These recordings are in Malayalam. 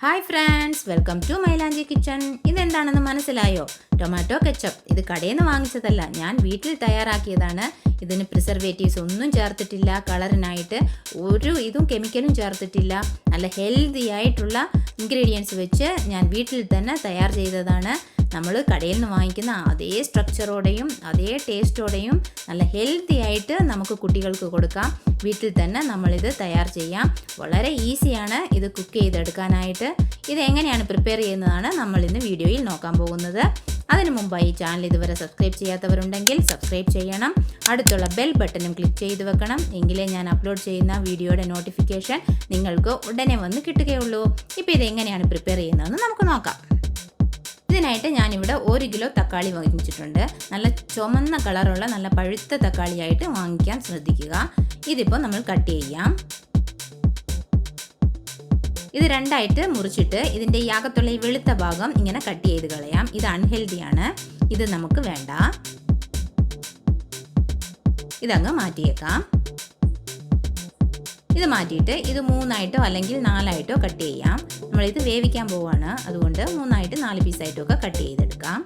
ഹായ് ഫ്രണ്ട്സ്, വെൽക്കം ടു മൈലാഞ്ചി കിച്ചൺ. ഇതെന്താണെന്ന് മനസ്സിലായോ? Tomato ketchup. ഇത് കടയിൽ നിന്ന് വാങ്ങിച്ചതല്ല, ഞാൻ വീട്ടിൽ തയ്യാറാക്കിയതാണ്. ഇതിന് പ്രിസർവേറ്റീവ്സ് ഒന്നും ചേർത്തിട്ടില്ല, കളറിനായിട്ട് ഒരു ഇതും കെമിക്കലും ചേർത്തിട്ടില്ല. നല്ല ഹെൽത്തി ആയിട്ടുള്ള ഇൻഗ്രീഡിയൻസ് വെച്ച് ഞാൻ വീട്ടിൽ തന്നെ തയ്യാർ ചെയ്തതാണ്. നമ്മൾ കടയിൽ നിന്ന് വാങ്ങിക്കുന്ന അതേ സ്ട്രക്ചറോടെയും അതേ ടേസ്റ്റോടെയും നല്ല ഹെൽത്തി ആയിട്ട് നമുക്ക് കുട്ടികൾക്ക് കൊടുക്കാം. വീട്ടിൽ തന്നെ നമ്മളിത് തയ്യാർ ചെയ്യാം. വളരെ ഈസിയാണ് ഇത് കുക്ക് ചെയ്തെടുക്കാനായിട്ട്. ഇത് എങ്ങനെയാണ് പ്രിപ്പയർ ചെയ്യുന്നതാണ് നമ്മൾ ഇന്ന് വീഡിയോയിൽ നോക്കാൻ പോകുന്നത്. അതിനു മുമ്പായി ഈ ചാനൽ ഇതുവരെ സബ്സ്ക്രൈബ് ചെയ്യാത്തവരുണ്ടെങ്കിൽ സബ്സ്ക്രൈബ് ചെയ്യണം. അടുത്തുള്ള ബെൽ ബട്ടണും ക്ലിക്ക് ചെയ്ത് വെക്കണം. എങ്കിലേ ഞാൻ അപ്ലോഡ് ചെയ്യുന്ന വീഡിയോയുടെ നോട്ടിഫിക്കേഷൻ നിങ്ങൾക്ക് ഉടനെ വന്ന് കിട്ടുകയുള്ളൂ. ഇപ്പോൾ ഇത് എങ്ങനെയാണ് പ്രിപ്പയർ ചെയ്യുന്നതെന്ന് നമുക്ക് നോക്കാം. ഇതിനായിട്ട് ഞാനിവിടെ 1 കിലോ തക്കാളി വാങ്ങിച്ചിട്ടുണ്ട്. നല്ല ചുമന്ന കളറുള്ള നല്ല പഴുത്ത തക്കാളിയായിട്ട് വാങ്ങിക്കാൻ ശ്രദ്ധിക്കുക. ഇതിപ്പോൾ നമ്മൾ കട്ട് ചെയ്യാം. ഇത് രണ്ടായിട്ട് മുറിച്ചിട്ട് ഇതിൻ്റെ ഈ അകത്തുള്ള ഈ വെളുത്ത ഭാഗം ഇങ്ങനെ കട്ട് ചെയ്ത് കളയാം. ഇത് അൺഹെൽത്തിയാണ്, ഇത് നമുക്ക് വേണ്ട. ഇതങ്ങ് മാറ്റിയേക്കാം. ഇത് മാറ്റിയിട്ട് ഇത് 3ആയിട്ടോ അല്ലെങ്കിൽ 4ആയിട്ടോ കട്ട് ചെയ്യാം. നമ്മളിത് വേവിക്കാൻ പോവാണ്, അതുകൊണ്ട് 3ആയിട്ട് 4 പീസായിട്ടോ ഒക്കെ കട്ട് ചെയ്തെടുക്കാം.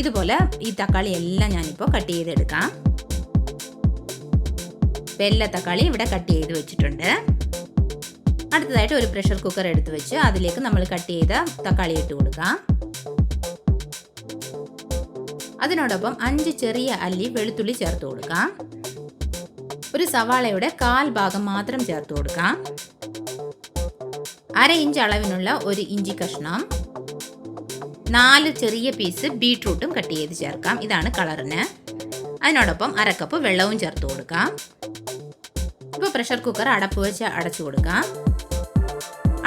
ഇതുപോലെ ഈ തക്കാളി എല്ലാം ഞാനിപ്പോൾ കട്ട് ചെയ്തെടുക്കാം. എല്ലാ തക്കാളി ഇവിടെ കട്ട് ചെയ്ത് വെച്ചിട്ടുണ്ട്. അടുത്തതായിട്ട് ഒരു പ്രഷർ കുക്കർ എടുത്ത് വെച്ച് അതിലേക്ക് നമ്മൾ കട്ട് ചെയ്ത തക്കാളി ഇട്ട് കൊടുക്കാം. അതിനോടൊപ്പം 5 ചെറിയ അല്ലി വെളുത്തുള്ളി ചേർത്ത് കൊടുക്കാം. ഒരു സവാളയുടെ 1/4 ഭാഗം മാത്രം ചേർത്ത് കൊടുക്കാം. 1/2 ഇഞ്ച് അളവിനുള്ള ഒരു ഇഞ്ചി കഷ്ണം, 4 ചെറിയ പീസ് ബീട്രൂട്ടും കട്ട് ചെയ്ത് ചേർക്കാം. ഇതാണ് കളറിന്. അതിനോടൊപ്പം 1/2 കപ്പ് വെള്ളവും ചേർത്ത് കൊടുക്കാം. ഇപ്പോൾ പ്രഷർ കുക്കർ അടപ്പ് വെച്ച് അടച്ചു കൊടുക്കാം.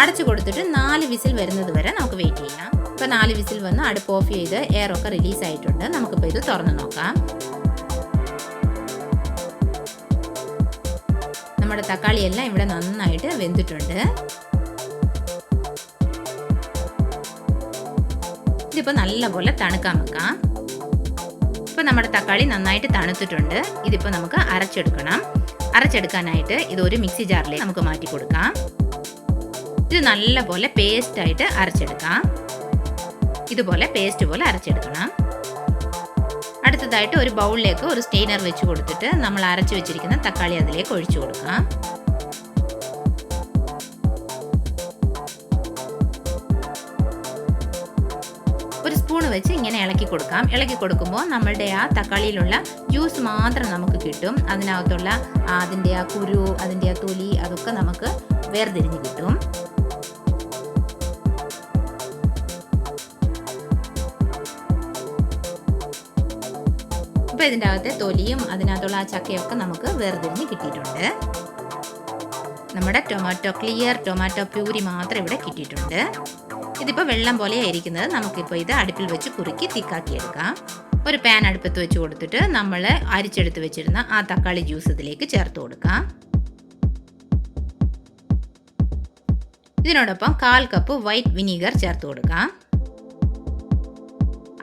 അടച്ചു കൊടുത്തിട്ട് 4 വിസിൽ വരുന്നത് വരെ നമുക്ക് വെയിറ്റ് ചെയ്യാം. ഇപ്പോൾ 4 വിസിൽ വന്ന് അടുപ്പ് ഓഫ് ചെയ്ത് എയറൊക്കെ റിലീസ് ആയിട്ടുണ്ട്. നമുക്കിപ്പോൾ ഇത് തുറന്ന് നോക്കാം. നമ്മുടെ തക്കാളിയെല്ലാം ഇവിടെ നന്നായിട്ട് വെന്തിട്ടുണ്ട്. ഇതിപ്പോൾ നല്ലപോലെ തണുക്കാൻ വെക്കാം. ഇപ്പോൾ നമ്മുടെ തക്കാളി നന്നായിട്ട് തണുത്തിട്ടുണ്ട്. ഇതിപ്പോൾ നമുക്ക് അരച്ചെടുക്കണം. അരച്ചെടുക്കാനായിട്ട് ഇതൊരു മിക്സി ജാറിലേക്ക് നമുക്ക് മാറ്റി കൊടുക്കാം. ഇത് നല്ലപോലെ പേസ്റ്റായിട്ട് അരച്ചെടുക്കാം. ഇതുപോലെ പേസ്റ്റ് പോലെ അരച്ചെടുക്കണം. അടുത്തതായിട്ട് ഒരു ബൗളിലേക്ക് ഒരു സ്റ്റെയിനർ വെച്ച് കൊടുത്തിട്ട് നമ്മൾ അരച്ചു വെച്ചിരിക്കുന്ന തക്കാളി അതിലേക്ക് ഒഴിച്ചു കൊടുക്കാം. ഒരു സ്പൂൺ വെച്ച് ഇങ്ങനെ ഇളക്കി കൊടുക്കാം. ഇളക്കി കൊടുക്കുമ്പോൾ നമ്മളുടെ ആ തക്കാളിയിലുള്ള ജ്യൂസ് മാത്രം നമുക്ക് കിട്ടും. അതിനകത്തുള്ള അതിൻ്റെ ആ കുരു, അതിൻ്റെ ആ തൊലി, അതൊക്കെ നമുക്ക് വേർതിരിഞ്ഞ് കിട്ടും. ഇപ്പോൾ ഇതിൻ്റെ അകത്തെ തൊലിയും അതിനകത്തുള്ള ആ ചക്കയൊക്കെ നമുക്ക് വേർതിരിഞ്ഞ് കിട്ടിയിട്ടുണ്ട്. നമ്മുടെ ക്ലിയർ ടൊമാറ്റോ പ്യൂരി മാത്രം ഇവിടെ കിട്ടിയിട്ടുണ്ട്. ഇതിപ്പോൾ വെള്ളം പോലെയാണ് ഇരിക്കുന്നത്. നമുക്കിപ്പോൾ ഇത് അടുപ്പിൽ വെച്ച് കുറുക്കി തിക്കാക്കിയെടുക്കാം. ഒരു പാൻ അടുപ്പത്ത് വെച്ച് കൊടുത്തിട്ട് നമ്മൾ അരിച്ചെടുത്ത് വെച്ചിരുന്ന ആ തക്കാളി ജ്യൂസ് ഇതിലേക്ക് ചേർത്ത് കൊടുക്കാം. ഇതിനോടൊപ്പം 1/4 കപ്പ് വൈറ്റ് വിനീഗർ ചേർത്ത് കൊടുക്കാം.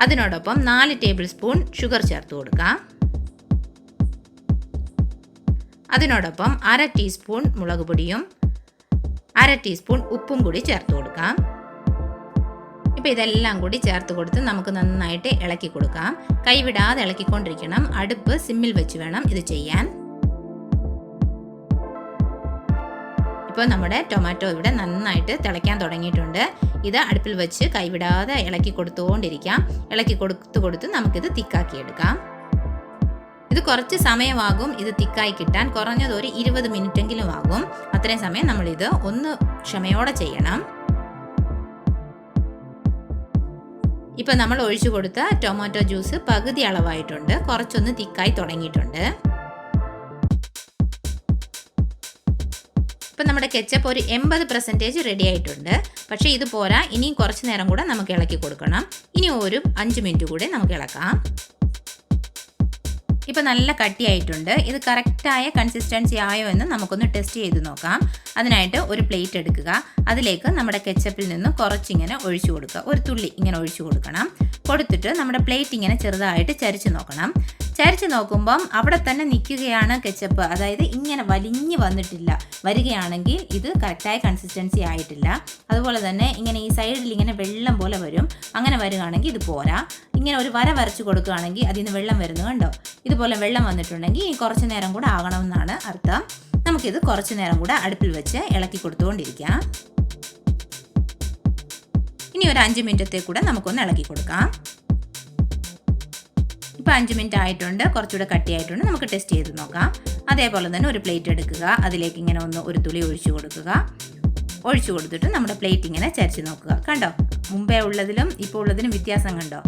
അതിനോടൊപ്പം 4 ടേബിൾ സ്പൂൺ ഷുഗർ ചേർത്ത് കൊടുക്കാം. അതിനോടൊപ്പം 1/2 ടീസ്പൂൺ മുളക് പൊടിയും 1/2 ടീസ്പൂൺ ഉപ്പും കൂടി ചേർത്ത് കൊടുക്കാം. ഇപ്പോൾ ഇതെല്ലാം കൂടി ചേർത്ത് കൊടുത്ത് നമുക്ക് നന്നായിട്ട് ഇളക്കി കൊടുക്കാം. കൈവിടാതെ ഇളക്കിക്കൊണ്ടിരിക്കണം. അടുപ്പ് സിമ്മിൽ വെച്ച് വേണം ഇത് ചെയ്യാൻ. ഇപ്പോൾ നമ്മുടെ ടൊമാറ്റോ ഇവിടെ നന്നായിട്ട് തിളയ്ക്കാൻ തുടങ്ങിയിട്ടുണ്ട്. ഇത് അടുപ്പിൽ വെച്ച് കൈവിടാതെ ഇളക്കി കൊടുത്തുകൊണ്ടിരിക്കാം. ഇളക്കി കൊടുത്ത് നമുക്കിത് തിക്കാക്കിയെടുക്കാം. ഇത് കുറച്ച് സമയമാകും ഇത് തിക്കായി കിട്ടാൻ. കുറഞ്ഞത് ഒരു 20 മിനിറ്റെങ്കിലും ആകും. അത്രയും സമയം നമ്മളിത് ഒന്ന് ക്ഷമയോടെ ചെയ്യണം. ഇപ്പം നമ്മൾ ഒഴിച്ചു കൊടുത്ത ടൊമാറ്റോ ജ്യൂസ് പകുതി അളവായിട്ടുണ്ട്. കുറച്ചൊന്ന് തിക്കായി തുടങ്ങിയിട്ടുണ്ട്. ഇപ്പം നമ്മുടെ കെച്ചപ്പ് ഒരു 80% റെഡി ആയിട്ടുണ്ട്. പക്ഷേ ഇത് പോരാ, ഇനിയും കുറച്ച് നേരം കൂടെ നമുക്ക് ഇളക്കി കൊടുക്കണം. ഇനി ഒരു 5 മിനിറ്റ് കൂടെ നമുക്ക് ഇളക്കാം. ഇപ്പോൾ നല്ല കട്ടിയായിട്ടുണ്ട്. ഇത് കറക്റ്റായ കൺസിസ്റ്റൻസി ആയോ എന്ന് നമുക്കൊന്ന് ടെസ്റ്റ് ചെയ്ത് നോക്കാം. അതിനായിട്ട് ഒരു പ്ലേറ്റ് എടുക്കുക. അതിലേക്ക് നമ്മുടെ കെച്ചപ്പിൽ നിന്ന് കുറച്ചിങ്ങനെ ഒഴിച്ചു കൊടുക്കുക. ഒരു തുള്ളി ഇങ്ങനെ ഒഴിച്ചു കൊടുക്കണം. കൊടുത്തിട്ട് നമ്മുടെ പ്ലേറ്റ് ഇങ്ങനെ ചെറുതായിട്ട് ചരിച്ച് നോക്കണം. ചരിച്ച് നോക്കുമ്പം അവിടെ തന്നെ നിൽക്കുകയാണ് കെച്ചപ്പ്, അതായത് ഇങ്ങനെ വലിഞ്ഞ് വരികയാണെങ്കിൽ ഇത് കറക്റ്റായ കൺസിസ്റ്റൻസി ആയിട്ടില്ല. അതുപോലെ തന്നെ ഇങ്ങനെ ഈ സൈഡിൽ ഇങ്ങനെ വെള്ളം പോലെ വരും. അങ്ങനെ വരികയാണെങ്കിൽ ഇത് പോരാ. ഇങ്ങനെ ഒരു വര വരച്ച് കൊടുക്കുകയാണെങ്കിൽ അതിൽ നിന്ന് വെള്ളം വരുന്നത് കണ്ടോ? ഇതുപോലെ വെള്ളം വന്നിട്ടുണ്ടെങ്കിൽ കുറച്ച് നേരം കൂടെ ആകണമെന്നാണ് അർത്ഥം. നമുക്കിത് കുറച്ച് നേരം കൂടെ അടുപ്പിൽ വെച്ച് ഇളക്കി കൊടുത്തുകൊണ്ടിരിക്കാം. ഇനി ഒരു 5 മിനിറ്റത്തെ കൂടെ നമുക്കൊന്ന് ഇളക്കി കൊടുക്കാം. ഇപ്പോൾ 5 മിനിറ്റ് ആയിട്ടുണ്ട്, കുറച്ചുകൂടെ കട്ടിയായിട്ടുണ്ട്. നമുക്ക് ടെസ്റ്റ് ചെയ്ത് നോക്കാം. അതേപോലെ തന്നെ ഒരു പ്ലേറ്റ് എടുക്കുക. അതിലേക്ക് ഇങ്ങനെ ഒരു തുള്ളി ഒഴിച്ചു കൊടുക്കുക. ഒഴിച്ചു കൊടുത്തിട്ട് നമ്മുടെ പ്ലേറ്റ് ഇങ്ങനെ ചരിച്ച് നോക്കുക. കണ്ടോ? മുമ്പേ ഉള്ളതിലും ഇപ്പോൾ ഉള്ളതിനും വ്യത്യാസം കണ്ടോ?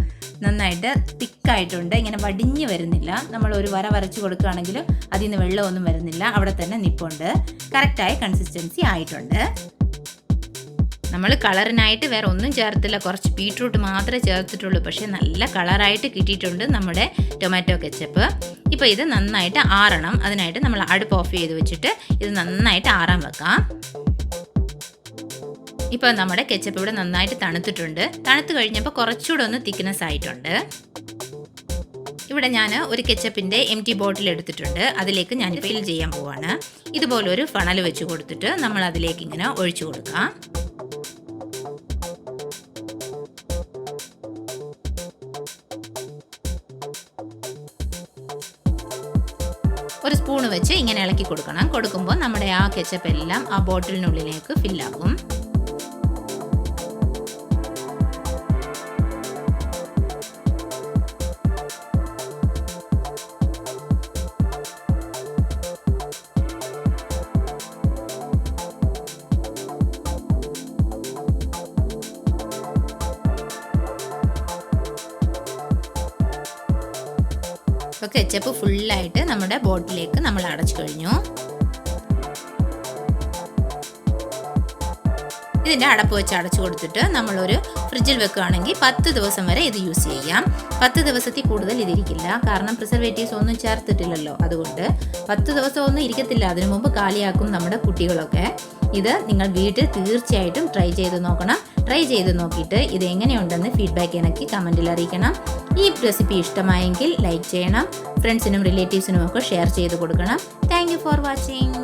നന്നായിട്ട് തിക്കായിട്ടുണ്ട്. ഇങ്ങനെ വടിഞ്ഞ് വരുന്നില്ല. നമ്മൾ ഒരു വര വരച്ച് കൊടുക്കുകയാണെങ്കിൽ അതിൽ നിന്ന് വെള്ളമൊന്നും വരുന്നില്ല. അവിടെ തന്നെ നിപ്പുണ്ട്. കറക്റ്റായ കൺസിസ്റ്റൻസി ആയിട്ടുണ്ട്. നമ്മൾ കളറിനായിട്ട് വേറെ ഒന്നും ചേർത്തില്ല, കുറച്ച് ബീട്രൂട്ട് മാത്രമേ ചേർത്തിട്ടുള്ളൂ. പക്ഷേ നല്ല കളറായിട്ട് കിട്ടിയിട്ടുണ്ട് നമ്മുടെ ടൊമാറ്റോ കെച്ചപ്പ്. ഇപ്പോൾ ഇത് നന്നായിട്ട് ആറണം. അതിനായിട്ട് നമ്മൾ അടുപ്പ് ഓഫ് ചെയ്ത് വെച്ചിട്ട് ഇത് നന്നായിട്ട് ആറാൻ വെക്കാം. ഇപ്പോൾ നമ്മുടെ കെച്ചപ്പ് ഇവിടെ നന്നായിട്ട് തണുത്തിട്ടുണ്ട്. തണുത്ത് കഴിഞ്ഞപ്പോൾ കുറച്ചുകൂടെ ഒന്ന് തിക്നെസ് ആയിട്ടുണ്ട്. ഇവിടെ ഞാൻ ഒരു കെച്ചപ്പിൻ്റെ എംറ്റി ബോട്ടിൽ എടുത്തിട്ടുണ്ട്. അതിലേക്ക് ഞാൻ ഫിൽ ചെയ്യാൻ പോവാണ്. ഇതുപോലെ ഒരു ഫണൽ വെച്ച് കൊടുത്തിട്ട് നമ്മൾ അതിലേക്ക് ഇങ്ങനെ ഒഴിച്ചു കൊടുക്കാം. ഒരു സ്പൂണ് വെച്ച് ഇങ്ങനെ ഇളക്കി കൊടുക്കണം. കൊടുക്കുമ്പോൾ നമ്മുടെ ആ കെച്ചപ്പ് എല്ലാം ആ ബോട്ടിലിനുള്ളിലേക്ക് ഫില്ലാകും. ഇപ്പോൾ കെച്ചപ്പ് ഫുള്ളായിട്ട് നമ്മുടെ ബോട്ടിലേക്ക് നമ്മൾ അടച്ചു കഴിഞ്ഞു. ഇതിൻ്റെ അടപ്പ് വെച്ച് അടച്ചു കൊടുത്തിട്ട് നമ്മളൊരു ഫ്രിഡ്ജിൽ വെക്കുകയാണെങ്കിൽ 10 ദിവസം വരെ ഇത് യൂസ് ചെയ്യാം. 10 ദിവസത്തിൽ കൂടുതൽ ഇതിരിക്കില്ല. കാരണം പ്രിസർവേറ്റീവ്സ് ഒന്നും ചേർത്തിട്ടില്ലല്ലോ. അതുകൊണ്ട് 10 ദിവസം ഒന്നും ഇരിക്കത്തില്ല. അതിനു മുമ്പ് കാലിയാക്കും നമ്മുടെ കുട്ടികളൊക്കെ. ഇത് നിങ്ങൾ വീട്ടിൽ തീർച്ചയായിട്ടും ട്രൈ ചെയ്ത് നോക്കണം. ട്രൈ ചെയ്ത് നോക്കിയിട്ട് ഇത് എങ്ങനെയുണ്ടെന്ന് ഫീഡ്ബാക്ക് എനിക്ക് കമൻറ്റിൽ അറിയിക്കണം. ഈ റെസിപ്പി ഇഷ്ടമായെങ്കിൽ ലൈക്ക് ചെയ്യണം. ഫ്രണ്ട്സിനും റിലേറ്റീവ്സിനും ഒക്കെ ഷെയർ ചെയ്ത് കൊടുക്കണം. Thank you for watching.